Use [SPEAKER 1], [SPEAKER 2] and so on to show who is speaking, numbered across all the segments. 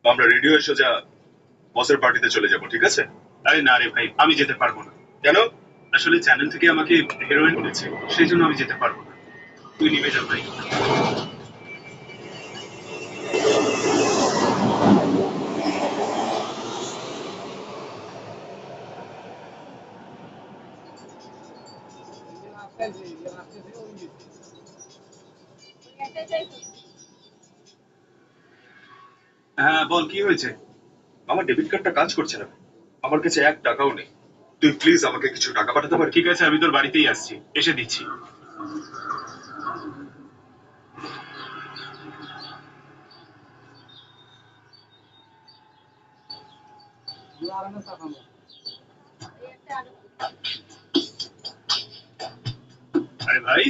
[SPEAKER 1] আমরা রেডি হয়ে সোজা বসের পার্টিতে চলে যাব, ঠিক আছে?
[SPEAKER 2] আরে না রে ভাই, আমি যেতে পারবো না।
[SPEAKER 1] কেন?
[SPEAKER 2] আসলে চ্যানেল থেকে আমাকে হেরোইন দিয়েছে, সেই জন্য আমি যেতে পারবো না। তুই নিবে যা ভাই। হ্যাঁ বল, কি হয়েছে?
[SPEAKER 1] আমার ডেবিট কার্ডটা কাজ করছে না। আমার কাছে 1 টাকাও নেই। তুই প্লিজ আমাকে কিছু টাকা পাঠাতে পারবি?
[SPEAKER 2] ঠিক আছে, আমি তোর বাড়িতেই আসছি, এসে দিচ্ছি। আরে ভাই।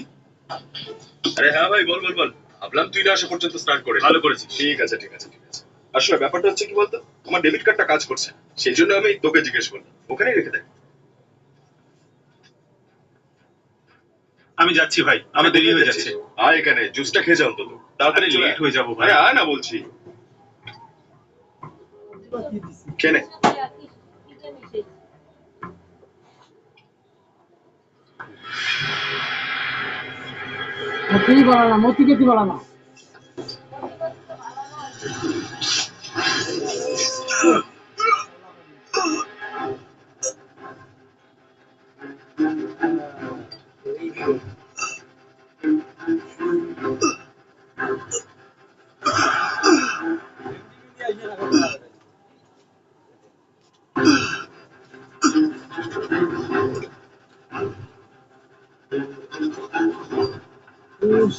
[SPEAKER 1] আরে হ্যাঁ ভাই, বল বল বল। ভাবলাম তুই না আসা পর্যন্ত স্টার্ট করে।
[SPEAKER 2] ভালো করেছিস।
[SPEAKER 1] ঠিক আছে ঠিক আছে ঠিক আছে। আসলে ব্যাপারটা হচ্ছে কি বলতো, আমার ডেবিট কার্ডটা কাজ করছে না। সেই জন্য আমি তোকে জিজ্ঞেস করলাম, ওখানেই রেখে দেখ।
[SPEAKER 2] আমি যাচ্ছি ভাই, আমার দেরি হয়ে যাচ্ছে।
[SPEAKER 1] আয় এখানে, জুসটা খেয়ে যাও তো। তাড়াতাড়ি
[SPEAKER 2] আরে লেট হয়ে যাবো ভাই।
[SPEAKER 1] আরে আয় না বলছি। খেয়ে নে।
[SPEAKER 3] मोती बनाना मोती खेती बनाना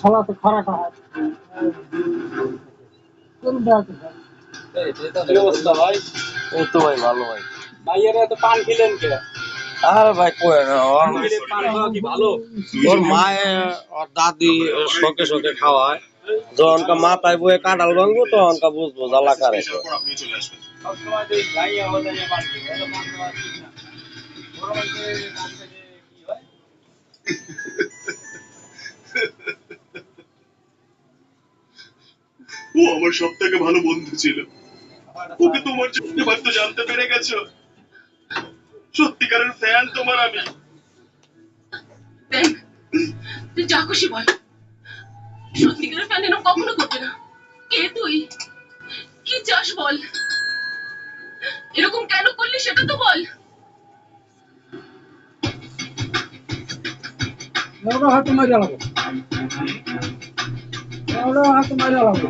[SPEAKER 3] साला तो खरा खा কোন ব্যাগ
[SPEAKER 4] কি অবস্থা ভাই?
[SPEAKER 5] এই তো ভাই ভালো ভাই।
[SPEAKER 4] ভাইয়ের এত পান খেলেন কে?
[SPEAKER 5] আরে ভাই কই না ওর
[SPEAKER 4] পান খাওয়া কি ভালো?
[SPEAKER 5] ওর মায়ে ওর দাদি শোকে শোকে খাওয়ায়, যখনকা মাথায় বয়ে কাঁঠাল ভাঙবো তখনকা বুঝবো জ্বালা কারে।
[SPEAKER 1] তারপর আপনি চলে আসবেন।
[SPEAKER 4] সবসময় তো গাইয়া হতে পান খেয়ে এত পান খাওয়া ঠিক না। বড় মানুষের পান খেলে কি হয়?
[SPEAKER 1] ও আমার সব থেকে ভালো বন্ধু ছিল। ওকে তোমার জন্য এবার তো জানতে পেরে গেছো। সত্যিকারের ফ্যান তোমার আমি।
[SPEAKER 6] দেখ, তুই যা খুশি বল। সত্যিকারের ফ্যান এরকম কখনো করবে না। কে তুই? কি চাস বল? এরকম কেন করলি সেটা তো বল।
[SPEAKER 3] ওরা হাতে মারা লাগবে ওরা হাতে মারা লাগবে